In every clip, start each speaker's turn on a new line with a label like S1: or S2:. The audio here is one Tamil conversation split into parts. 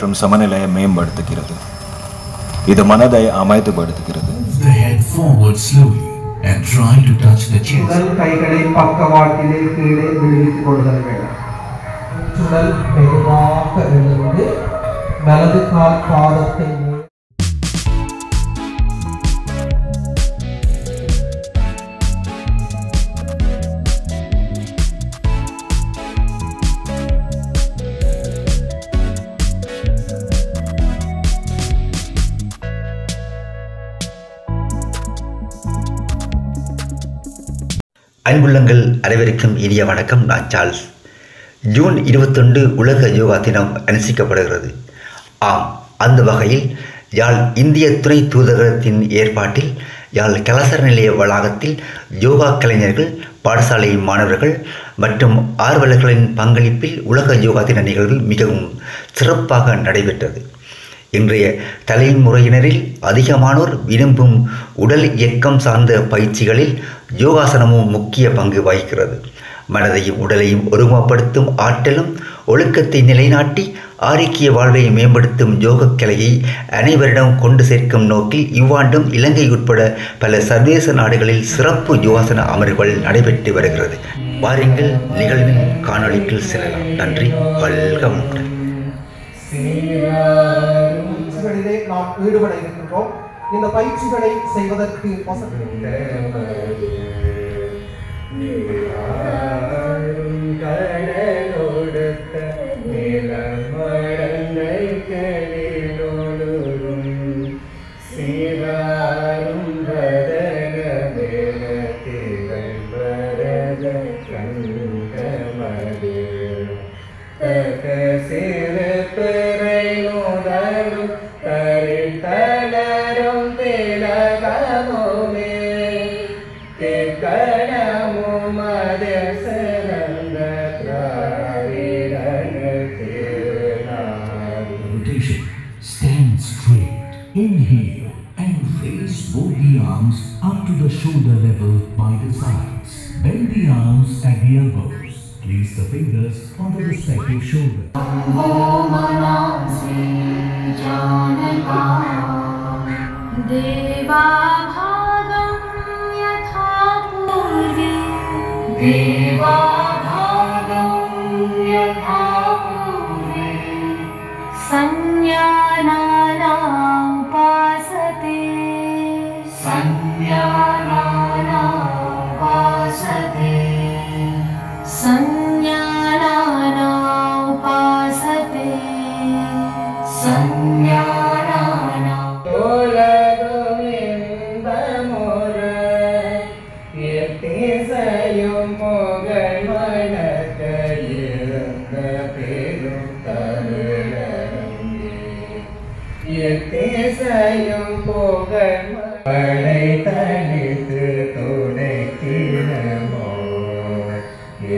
S1: மற்றும் சமநிலையை மேம்படுத்துகிறது. இது மனதை அமைதிப்படுத்துகிறது.
S2: உடல் கைகளை பக்கவாட்டிலே கீழே விழுவித்துக் கொள்ளுதல் வேண்டும். உடல் மெதுவாக எழுந்து வலது கால் பாதத்தை
S3: அன்புள்ளங்கள் அனைவருக்கும் இனிய வணக்கம். நான் சார்ல்ஸ். ஜூன் 21 உலக யோகா தினம் அனுஷ்டிக்கப்படுகிறது. ஆம், அந்த வகையில் யாழ் இந்திய துணை தூதரகத்தின் ஏற்பாட்டில் யாழ் கலாசார நிலைய வளாகத்தில் யோகா கலைஞர்கள், பாடசாலை மாணவர்கள் மற்றும் ஆர்வலர்களின் பங்களிப்பில் உலக யோகா தின நிகழ்வு மிகவும் சிறப்பாக நடைபெற்றது. இன்றைய தலைமுறையினரில் அதிகமானோர் விரும்பும் உடல் இயக்கம் சார்ந்த பயிற்சிகளில் யோகாசனமும் முக்கிய பங்கு வகிக்கிறது. மனதையும் உடலையும் ஒருமுகப்படுத்தும் ஆற்றலும் ஒழுக்கத்தை நிலைநாட்டி ஆரோக்கிய வாழ்வை மேம்படுத்தும் யோகக் கலையை அனைவரிடம் கொண்டு சேர்க்கும் நோக்கில் இவ்வாண்டும் இலங்கை உட்பட பல சர்வதேச நாடுகளில் சிறப்பு யோகாசன அமர்வுகள் நடைபெற்று வருகிறது. வாருங்கள், நிகழ்வின் காணொளிக்கு செல்லலாம். நன்றி. வணக்கம்.
S2: நாம் ஈடுபட இருக்கின்றோம். இந்த பயிற்சிகளை செய்வதற்கு
S4: Stand straight. Inhale and raise both the arms up to the shoulder level by the sides. Bend the arms at the elbows. Place the fingers on the respective shoulder.
S5: Deva bhagam yatha purve Deva bhagam yatha purve Sanyana upasate Sanyana upasate Sanyana upasate Sanyana
S2: படை தனித்து துணைக்கினமோ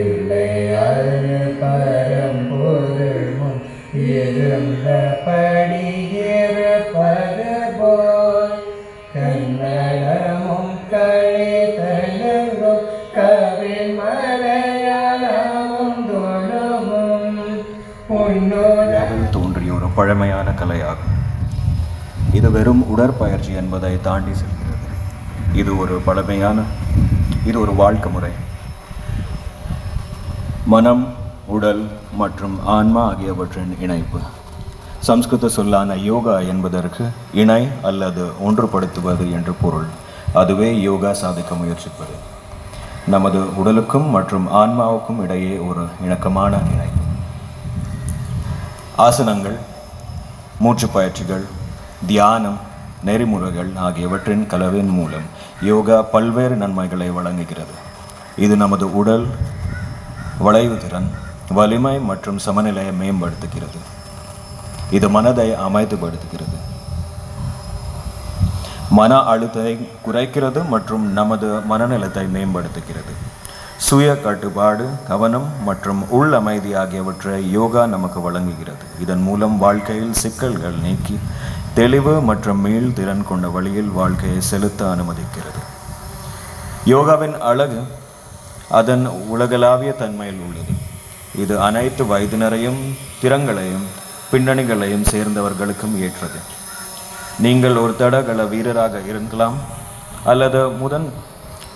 S2: இல்லை அரு பரம்பொருள் முன் இருந்த படியிருப்பது போல் கன்னடமும் கழித்தலும் கவின் மலையாளமும் தொழுமும்
S1: அதில் தோன்றிய ஒரு பழமையான கலையாகும். இது வெறும் உடற்பயிற்சி என்பதை தாண்டி செல்கிறது. இது ஒரு வாழ்க்கை முறை. மனம், உடல் மற்றும் ஆன்மா ஆகியவற்றின் இணைப்பு. சம்ஸ்கிருத சொல்லான யோகா என்பதற்கு இணை அல்லது ஒன்றுபடுத்துவது என்று பொருள். அதுவே யோகா சாதிக்க முயற்சிப்பது. நமது உடலுக்கும் மற்றும் ஆன்மாவுக்கும் இடையே ஒரு இணக்கமான இணைப்பு. ஆசனங்கள், மூச்சு பயிற்சிகள், தியானம், நெறிமுறைகள் ஆகியவற்றின் கலவையின் மூலம் யோகா பல்வேறு நன்மைகளை வழங்குகிறது. இது நமது உடல் வளைவு திறன், வலிமை மற்றும் சமநிலையை மேம்படுத்துகிறது. இது மனதை அமைதிப்படுத்துகிறது, மன அழுத்தத்தை குறைக்கிறது மற்றும் நமது மனநலத்தை மேம்படுத்துகிறது. சுய கட்டுப்பாடு, கவனம் மற்றும் உள் அமைதி ஆகியவற்றை யோகா நமக்கு வழங்குகிறது. இதன் மூலம் வாழ்க்கையில் சிக்கல்கள் நீக்கி தெளிவு மற்றும் மீள் திறன் கொண்ட வழியில் வாழ்க்கையை செலுத்த அனுமதிக்கிறது. யோகாவின் அழகு அதன் உலகளாவிய தன்மையில் உள்ளது. இது அனைத்து வயதினரையும் திறங்களையும் பின்னணிகளையும் சேர்ந்தவர்களுக்கும் ஏற்றது. நீங்கள் ஒரு தடகள வீரராக இருக்கலாம் அல்லது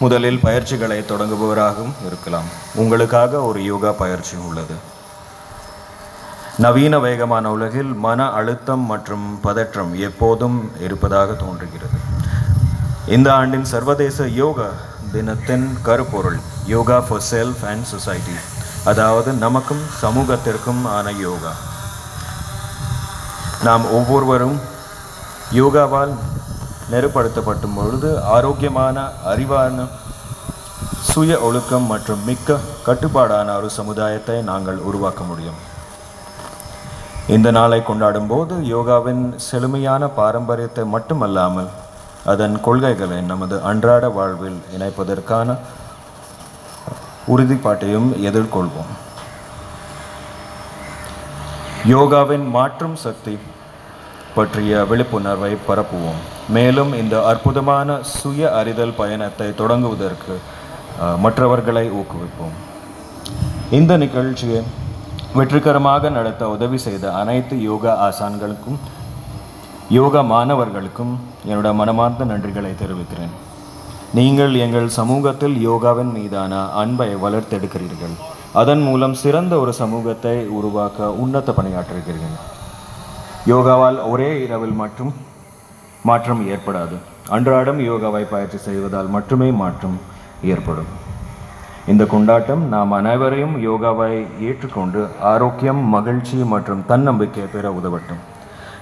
S1: முதலில் பயிற்சிகளை தொடங்குபவராகவும் இருக்கலாம். உங்களுக்காக ஒரு யோகா பயிற்சி உள்ளது. நவீன வேகமான உலகில் மன அழுத்தம் மற்றும் பதற்றம் எப்போதும் இருப்பதாக தோன்றுகிறது. இந்த ஆண்டின் சர்வதேச யோகா தினத்தின் கருப்பொருள் yoga for self and society, அதாவது நமக்கும் சமூகத்திற்கும் ஆன யோகா. நாம் ஒவ்வொருவரும் யோகாவால் நெருப்படுத்தப்படும் பொழுது ஆரோக்கியமான, அறிவான, சுய ஒழுக்கம் மற்றும் மிக்க கட்டுப்பாடான ஒரு சமுதாயத்தை நாங்கள் உருவாக்க முடியும். இந்த நாளை கொண்டாடும் போது யோகாவின் செழுமையான பாரம்பரியத்தை மட்டுமல்லாமல் அதன் கொள்கைகளை நமது அன்றாட வாழ்வில் இணைப்பதற்கான உறுதிப்பாட்டையும் எதிர்கொள்வோம். யோகாவின் மாற்றும் சக்தி பற்றிய விழிப்புணர்வை பரப்புவோம். மேலும் இந்த அற்புதமான சுய அறிதல் பயணத்தை தொடங்குவதற்கு மற்றவர்களை ஊக்குவிப்போம். இந்த நிகழ்ச்சியை வெற்றிகரமாக நடத்த உதவி செய்த அனைத்து யோகா ஆசான்களுக்கும் யோகா மாணவர்களுக்கும் என்னோட மனமார்ந்த நன்றிகளை தெரிவிக்கிறேன். நீங்கள் எங்கள் சமூகத்தில் யோகாவின் மீதான அன்பை வளர்த்தெடுக்கிறீர்கள். அதன் மூலம் சிறந்த ஒரு சமூகத்தை உருவாக்க உன்னத பணியாற்றுகிறீர்கள். யோகாவால் ஒரே இரவில் மட்டும் மாற்றம் ஏற்படாது. அன்றாடம் யோகாவை பயிற்சி செய்வதால் மட்டுமே மாற்றம் ஏற்படும். இந்த கொண்டாட்டம் நாம் அனைவரையும் யோகாவை ஏற்றுக்கொண்டு ஆரோக்கியம், மகிழ்ச்சி மற்றும் தன்னம்பிக்கை பெற உதவட்டும்.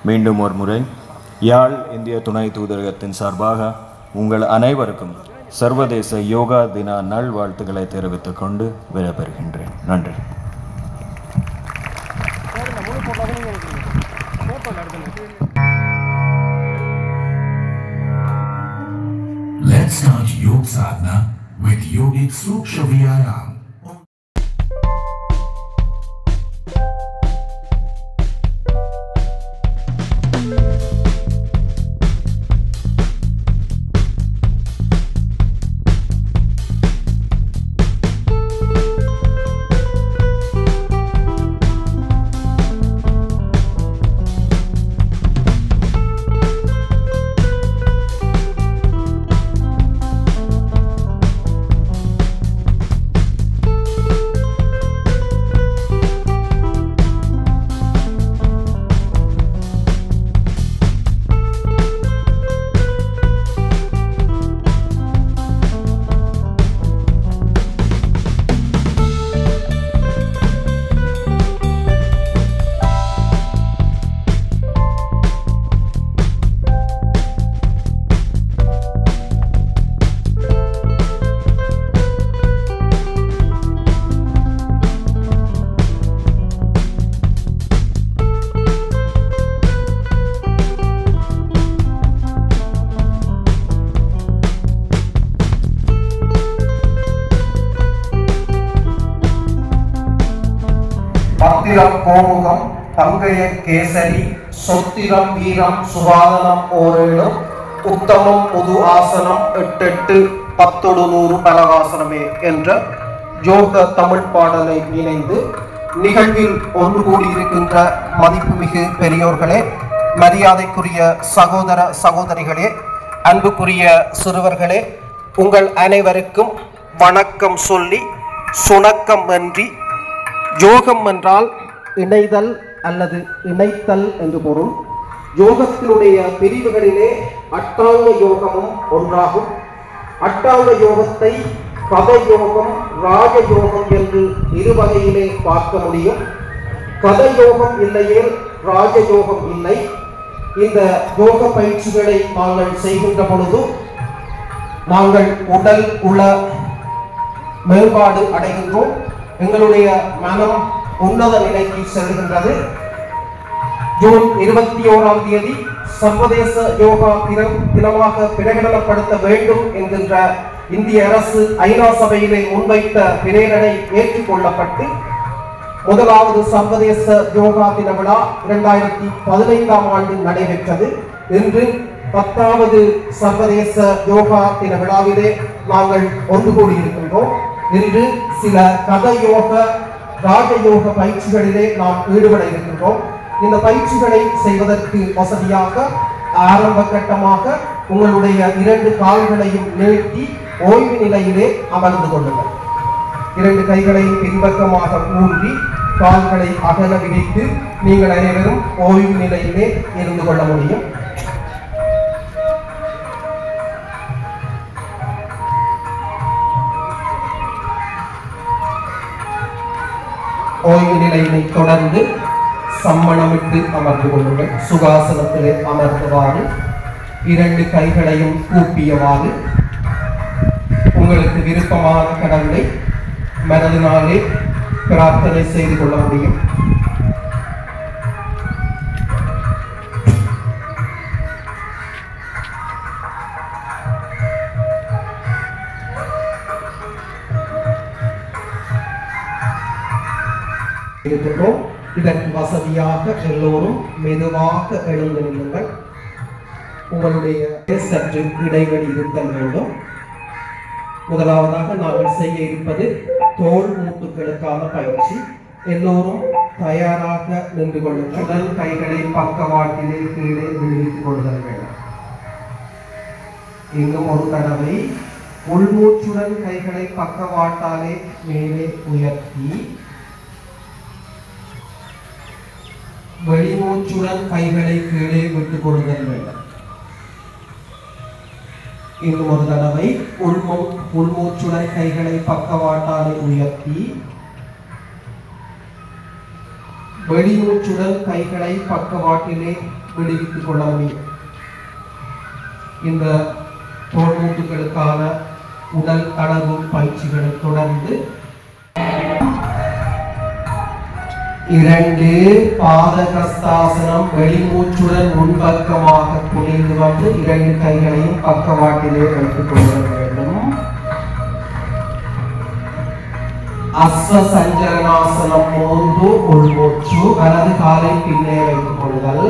S1: மீண்டும் ஒரு முறை யாழ் இந்திய துணை தூதரகத்தின் சார்பாக உங்கள் அனைவருக்கும் சர்வதேச யோகா தின நல்வாழ்த்துக்களை தெரிவித்துக் கொண்டு விடைபெறுகின்றேன். நன்றி.
S4: Let's start Yoga Sadhana with Yogic Suksha Vyayam.
S6: பத்திரம் கோமுகம் பங்கைய கேசரி சொத்திரம் வீரம் சுவாதனம் ஓரேழும் உத்தமம் புது ஆசனம் 8 8 10 100 பலகாசனமே என்ற யோக தமிழ் பாடலை இணைந்து நிகழ்வில் ஒன்று கூடியிருக்கின்ற மதிப்புமிகு பெரியோர்களே, மரியாதைக்குரிய சகோதர சகோதரிகளே, அன்புக்குரிய சிறுவர்களே, உங்கள் அனைவருக்கும் வணக்கம் சொல்லி சுணக்கம் நன்றி. யோகம் என்றால் இணைதல் அல்லது இணைத்தல் என்று பொருள். யோகத்தினுடைய பிரிவுகளிலே அட்டாங்க யோகமும் ஒன்றாகும். அட்டாங்க யோகத்தை கத யோகம், ராஜ யோகம் என்று இரு வகையிலே பார்க்க முடியும். கத யோகம் இல்லையே ராஜ யோகம் இல்லை. இந்த யோக பயிற்சிகளை நாங்கள் செய்கின்ற பொழுது நாங்கள் உடல் உள்ள மேம்பாடு அடைகின்றோம். எங்களுடைய மனம் உன்னத நிலைக்கு செல்கின்றது. ஜூன் 21ஆம் தேதி சர்வதேச யோகா தினமாக பிரகடனப்படுத்த வேண்டும் என்கின்ற இந்திய அரசு ஐநா சபையிலே முன்வைத்த பிரேரணை ஏற்றுக்கொள்ளப்பட்டு முதலாவது சர்வதேச யோகா தின விழா 2015ஆம் ஆண்டு நடைபெற்றது. இன்று 10வது சர்வதேச யோகா தின விழாவிலே நாங்கள் ஒன்று கூடியிருக்கின்றோம். இன்று சில கத யோக, ராஜயோக பயிற்சிகளிலே நாம் ஈடுபட இருக்கின்றோம். இந்த பயிற்சிகளை செய்வதற்கு வசதியாக ஆரம்ப கட்டமாக உங்களுடைய 2 கால்களையும் நீட்டி ஓய்வு நிலையிலே அமர்ந்து கொள்ளுங்கள். 2 கைகளையும் பின்பக்கமாக ஊன்றி கால்களை அகல விரித்து நீங்கள் அனைவரும் ஓய்வு நிலையிலே இருந்து கொள்ள முடியும். ஓய்வு நிலையினை தொடர்ந்து சம்மணமிட்டு அமர்ந்து கொள்ளுங்கள். சுகாசனத்திலே அமர்ந்தவாறு 2 கைகளையும் கூப்பியவாறு உங்களுக்கு விருப்பமான கடவுளை மனதினாலே பிரார்த்தனை செய்து கொள்ள முடியும். இதற்கு வசதியாக எல்லோரும் மெதுவாக எழுந்து நில்லுங்கள். உங்களுடைய சற்று இடைவெளி இருத்தல் வேண்டும். முதலாவதாக நாங்கள் செய்ய இருப்பது தோல் மூட்டுகளுக்கான பயிற்சி. எல்லோரும் தயாராக நின்று கொள்ளுங்கள். உடல் கைகளை பக்கவாட்டிலே கீழே விடுவித்துக் கொள்ளுதல் வேண்டும். இன்னும் ஒரு தடவை உள்மூச்சுடன் கைகளை பக்கவாட்டாலே மேலே உயர்த்தி வெளிமூச்சுடன் கைகளை கீழே விட்டுக் கொள்ளுதல் வேண்டும். இன்னும் ஒரு தடவை உள்மூச்சுடன் கைகளை பக்கவாட்டாலே உயர்த்தி வெளிமூச்சுடன் கைகளை பக்கவாட்டிலே விடுவித்துக் கொள்ள முடியும். இந்த தோள்மூட்டுகளுக்கான உடல் தளர்வு பயிற்சிகளை தொடர்ந்து 2 பாதகஸ்தாசனம். வெளிமூச்சுடன் முன்பக்கமாக குனிந்து வந்து 2 கைகளையும் பக்கவாட்டிலே வைத்துக் கொள்ள வேண்டும். அஸ்வ சஞ்சலனாசனம் 3 உள்மூச்சு. வலது காலை பின்னே வைத்துக் கொள்ளுதல்.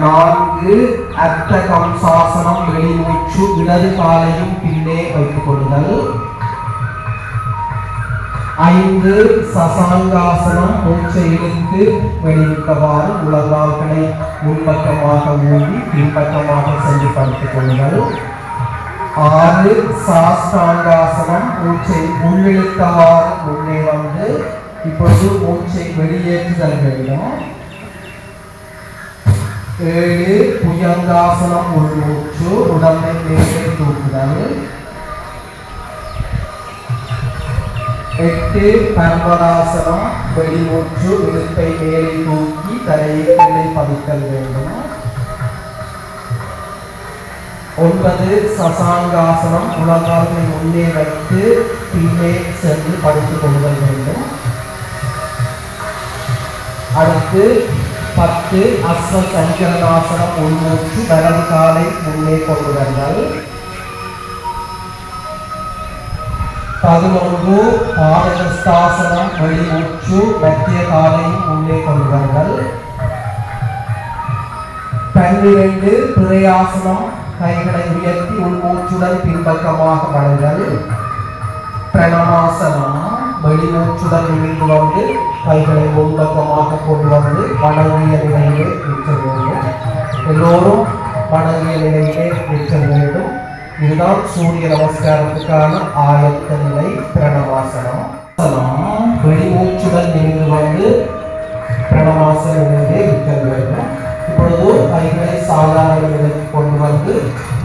S6: 4 அர்த்த கம்சாசனம். வெளிமூச்சு. இடது காலையும் பின்னே வைத்துக் கொள்ளுதல். 5 சசாங்காசனம். மூச்சை இழுத்து வெளியிட்டவாறு முழங்கால்களை முன்பக்கமாக ஊன்றி பின்பக்கமாக சென்று படுத்துக் கொள்ளுங்கள். 6 சாஷ்டாங்காசனம். மூச்சை உள்ளிழுத்தவாறு முன்னே வந்து இப்பொழுது மூச்சை வெளியேற்றுதல் வேண்டும். 7 புயங்காசனம். உள்மூச்சு. உடம்பை மேலே தூக்குதல். 8 பர்வதாசனம். வெளிமூச்சு. இடுப்பை மேலே தூக்கி தலையை கீழே பதித்தல் வேண்டும். 9 சசாங்காசனம். முழங்கால்களை முன்னே வைத்து பின்னே சென்று படுத்துக் கொள்ளுதல் வேண்டும். அடுத்து 10 அஸ்வ சஞ்சலனாசனம். உள்மூச்சு. வலது காலை முன்னே கொண்டு வருதல். 11 பாதகஸ்தாசனம். வெளிமூச்சு. மத்திய காலை முன்னே கொண்டு வருதல். 12 பிறையாசனம். கைகளை உயர்த்தி உள்மூச்சுடன் பின்பக்கமாக வளைதல். பிரணமாசனம். வெளிமூச்சுடன் நிமிர்ந்து வந்து கைகளை முன்பக்கமாக கொண்டு வந்து வணங்கிய நிலையிலே நிற்க வேண்டும். எல்லோரும் வணங்கிய நிலையிலே நிற்க வேண்டும். இதுதான் சூரிய நமஸ்காரத்துக்கான ஆயத்த நிலை. பிரணமாசனம். வெளிமூச்சுடன் நிமிர்ந்து வந்து பிரணமாசன நிலையிலே நிற்க வேண்டும். இப்பொழுது கைகளை சாதாரண நிலைக்கு கொண்டு வந்து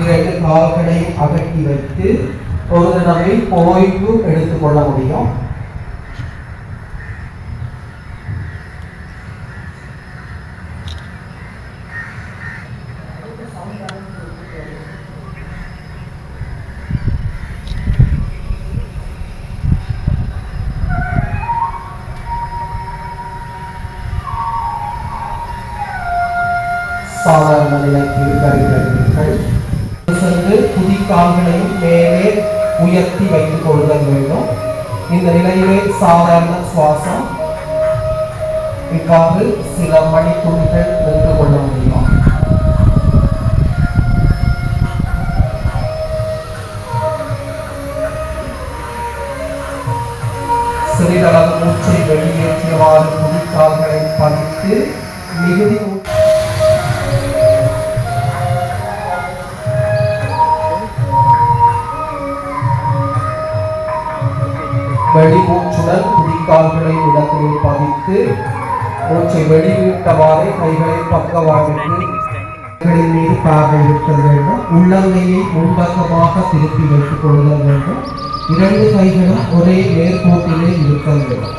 S6: 2 கால்களை அகட்டி வைத்து ஒரு தடவை ஓய்வு எடுத்துக்கொள்ள முடியும். சாதாரண நிலைக்கு வருகிறீர்கள். குதிக்கால்களையும் மேலே உயர்த்தி வைத்துக் கொள்ளுதல் வேண்டும். இந்த நிலையிலே சாதாரண சுவாசம் இவ்வாறு சில மணித்துளிகள் நின்று கொள்ள முடியும். சிறிதளவு மூச்சை வெளியேற்றியவாறு குதிக்கால்களை பதித்து மிகுதி வெளிமூச்சுடன் குதிக்கால்களை இடத்திலே பதித்து மூச்சை வெளியிட்டவாறு கைகளை பக்கவாட்டுக்கு மீது பார்வை இருத்தல் வேண்டும். உள்ளங்கையை முன்பக்கமாக திருப்பி வைத்துக் கொள்ளுதல் வேண்டும். இரண்டு கைகளும் ஒரே நேர்கோட்டிலே இருத்தல் வேண்டும்.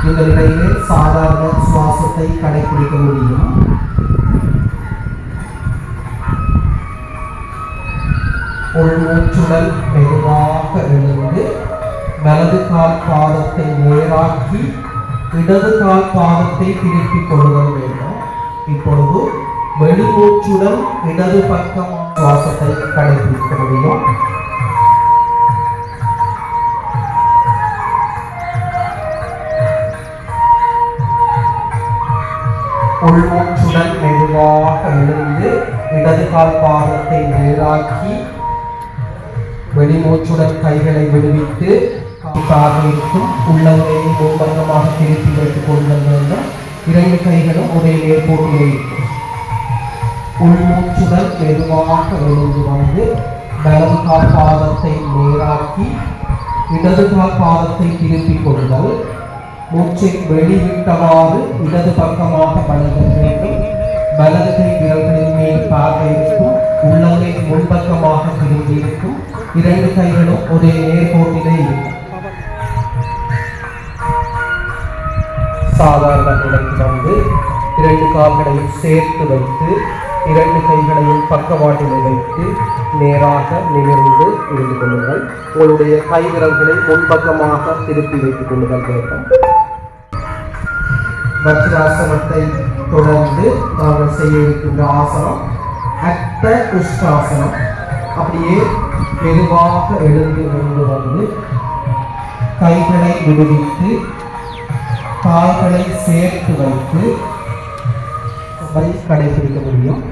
S6: இந்த நிலையிலே சாதாரண சுவாசத்தை கடைபிடிக்க முடியும். உள்மூச்சுடன் மெதுவாக எழுந்து வலது கால் பாதத்தை நேராக்கி இடது கால் பாதத்தை திருப்பிக் கொள்ளுதல் வேண்டும். இப்பொழுது வெளிமூச்சுடன் இடது பக்கம் சுவாசத்தை கடைபிடிக்க முடியும். உள்மூச்சுடன் மெதுவாக எழுந்து இடது கால் பாதத்தை நேராக்கி வெளிமூச்சுடன் கைகளை விடுவித்து இருக்கும் உள்ளங்கையை முன்பக்கமாக திருப்பி வைத்துக் கொள்ளுதல் வேண்டும். இரண்டு கைகளும் ஒரே நேர்கோட்டிலே இருக்கும். உள்மூச்சுடன் மெதுவாக எழுந்து வந்து வலது கால் பாதத்தை நேராக்கி இடது கால் பாதத்தை திருப்பிக் கொள்ளுதல். மூச்சை வெளிவிட்டவாறு இடது பக்கமாக பழக வேண்டும். வலது கை விரல்களின் மேல் பார்வை இருக்கும். உள்ளங்கை முன்பக்கமாக திரும்பி இருக்கும். இரண்டு கைகளும் ஒரே நேர்கோட்டிலே இருக்கும். சாதாரண நிலைக்கு வந்து இரண்டு கால்களையும் சேர்த்து வைத்து இரண்டு கைகளையும் பக்கவாட்டில் வைத்து நேராக நிமிர்ந்து இருந்து கொள்ளுங்கள். உங்களுடைய கை விரல்களை முன்பக்கமாக திருப்பி வைத்துக் கொள்ளுதல் வேண்டும். வஜ்ராசனத்தை தொடர்ந்து நாங்கள் செய்ய இருக்கின்ற ஆசனம் அர்த்த உஷ்டாசனம். அப்படியே மெதுவாக எழுந்து வந்து கைகளை விடுவித்து கால்களை சேர்த்து வைத்து கடைபிடிக்க முடியும்.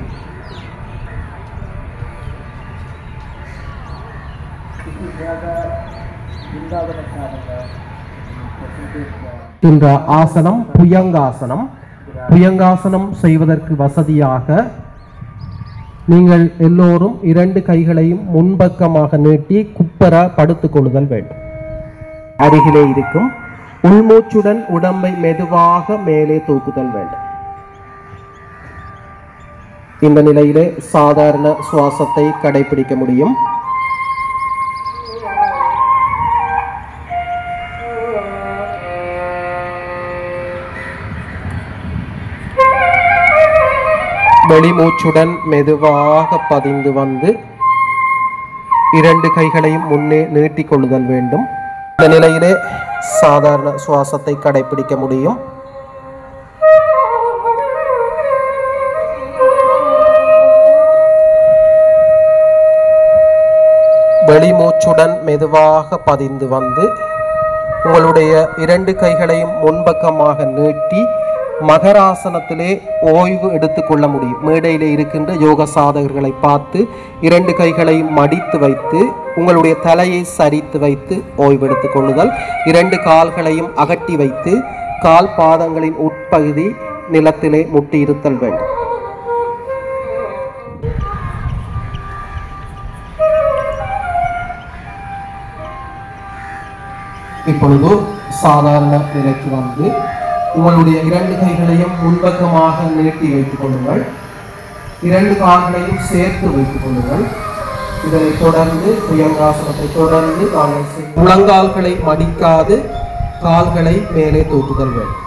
S6: இந்த ஆசனம் புயங்காசனம். புயங்காசனம் செய்வதற்கு வசதியாக நீங்கள் எல்லோரும் இரண்டு கைகளையும் முன்பக்கமாக நீட்டி குப்பர படுத்துக் கொள்ளுதல் வேண்டும். அருகிலே இருக்கும் உள்மூச்சுடன் உடம்பை மெதுவாக மேலே தூக்குதல் வேண்டும். இந்த நிலையிலே சாதாரண சுவாசத்தை கடைபிடிக்க முடியும். வெளிமூச்சுடன் மெதுவாக பதிந்து வந்து இரண்டு கைகளையும் முன்னே நீட்டிக் கொள்ளுதல் வேண்டும். இந்த நிலையிலே சாதாரண சுவாசத்தை கடைபிடிக்க முடியும். வெளிமூச்சுடன் மெதுவாக பதிந்து வந்து உங்களுடைய இரண்டு கைகளையும் முன்பக்கமாக நீட்டி மகராசனத்திலே ஓய்வு எடுத்துக்கொள்ள முடியும். மேடையிலே இருக்கின்ற யோக சாதகர்களை பார்த்து இரண்டு கைகளையும் மடித்து வைத்து உங்களுடைய தலையை சரித்து வைத்து ஓய்வு எடுத்துக் கொள்ளுதல். இரண்டு கால்களையும் அகட்டி வைத்து கால் பாதங்களின் உட்பகுதி நிலத்திலே முட்டி இருத்தல் வேண்டும். இப்பொழுது சாதாரண நிலைக்கு வந்து உங்களுடைய இரண்டு கைகளையும் முன்பக்கமாக நீட்டி வைத்துக் கொள்ளுங்கள். இரண்டு கால்களையும் சேர்த்து வைத்துக் கொள்ளுங்கள். இதனை தொடர்ந்து புயங்காசனத்தை தொடர்ந்து முழங்கால்களை மடிக்காது கால்களை மேலே தூக்குதல் வேண்டும்.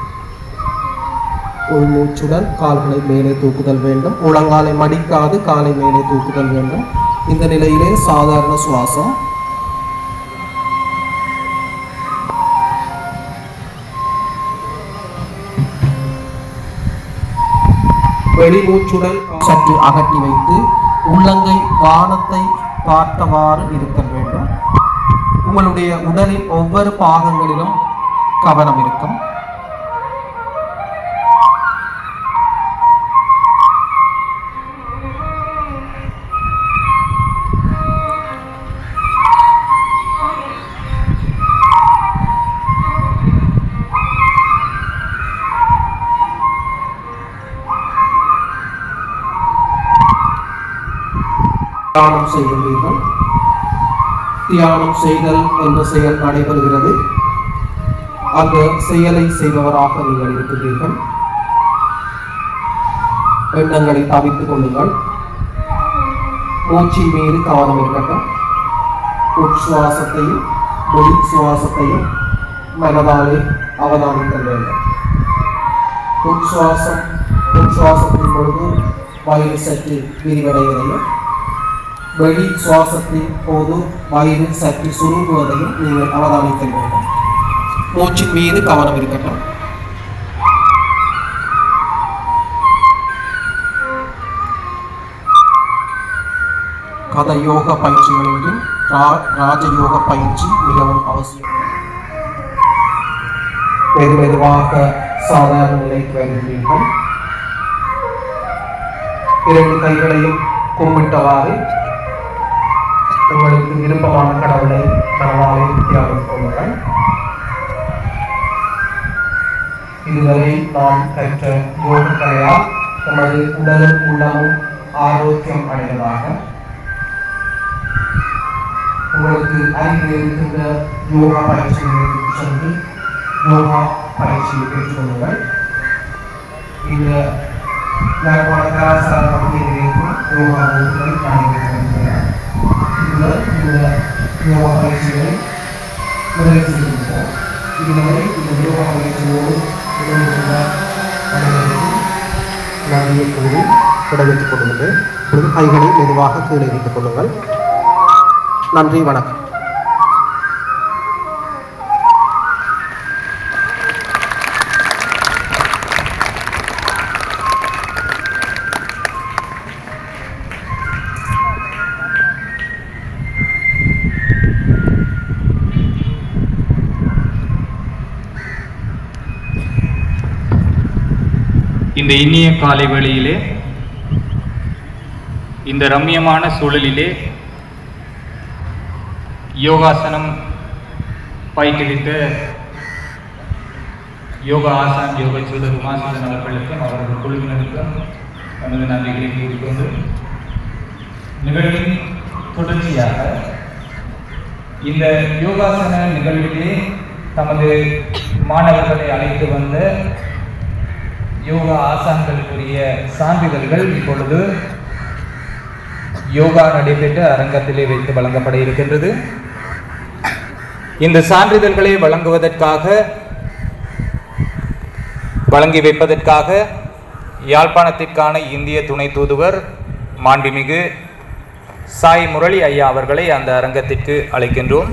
S6: உள்மூச்சுடன் கால்களை மேலே தூக்குதல் வேண்டும். முழங்காலை மடிக்காது காலை மேலே தூக்குதல் வேண்டும். இந்த நிலையிலே சாதாரண சுவாசம். வெளிமூச்சுடன் சற்று அகட்டி வைத்து உள்ளங்கை வானத்தை பார்த்தவாறு இருக்க வேண்டும். உங்களுடைய உடலின் ஒவ்வொரு பாகங்களிலும் கவனம் இருக்கும். தியானம் செய்கின்றீர்கள். தியானம் செய்தல் என்ற செயல் நடைபெறுகிறது. அந்த செயலை செய்பவராக நீங்கள் இருக்கின்றீர்கள். எண்ணங்களை தவிர்த்துக் கொள்ளுங்கள். மூச்சின் மீது கவனம் இருக்கட்டும். உட்சுவாசத்தையும் வெளி சுவாசத்தையும் மனதாலே அவதானிக்க வேண்டும். உட்சுவாசத்தின் பொழுது வயிறு சற்று விரிவடைவதையும் வெளி சுவாசத்தின் போது வயிறு சற்று சுருங்குவதையும் நீங்கள் அவதானிக்க வேண்டும். மூச்சின் மீது கவனம் இருக்கட்டும். கத யோக பயிற்சிகளில் ராஜயோக பயிற்சி மிகவும் அவசியம். மெதுவாக சாதாரண நிலைக்கு வருகிறீர்கள். 2 கைகளையும் கும்பிட்டவாறு உங்களுக்கு விருப்பமான கடவுளை மனதாலே தியானம் கொள்ளுங்கள். இதுவரை நாம் கற்ற யோக கலையால் நமது உடலும் உள்ளமும் ஆரோக்கியம் அடைவதாக. உங்களுக்கு அருகில் இருக்கின்ற யோகா பயிற்சிகளுக்கு சென்று யோகா பயிற்சியை பெற்றுக்கொள்ளுங்கள். இந்த யாழ்ப்பாண கலாச்சார பகுதியில் யோகா வகுப்புகள் நடைபெறுகின்றன. இந்த யோகா பயிற்சிகளை நிறைவு செய்கின்றோம். இதுவரை இந்த யோகா பயிற்சியோடு இணைந்துள்ள அனைவருக்கும் நன்றியை கூறி விடைபெற்றுக் கொள்கின்றேன். இப்பொழுது கைகளை மெதுவாக கீழே வைத்துக் கொள்ளுங்கள். நன்றி, வணக்கம்.
S7: இந்த இனிய காலை வேளையிலே, இந்த ரம்மியமான சூழலிலே யோகாசனம் பயிற்றுவித்த யோகா ஆசான் யோக சூழல் உமாசன் அவர்களுக்கும் அவர்கள் குழுவினருக்கும் நமது நன்றிகளை கூறிக்கொண்டு நிகழ்வின் தொடர்ச்சியாக இந்த யோகாசன நிகழ்விலே தமது மாணவர்களை அழைத்து வந்த யோகா ஆசான்களுக்குரிய சான்றிதழ்கள் இப்பொழுது யோகா நடைபெற்ற அரங்கத்திலே வைத்து வழங்கப்பட இருக்கின்றது. இந்த சான்றிதழ்களை வழங்கி வைப்பதற்காக யாழ்ப்பாணத்திற்கான இந்திய துணை தூதுவர் மாண்புமிகு சாய் முரளி ஐயா அவர்களை அந்த அரங்கத்திற்கு அழைக்கின்றோம்.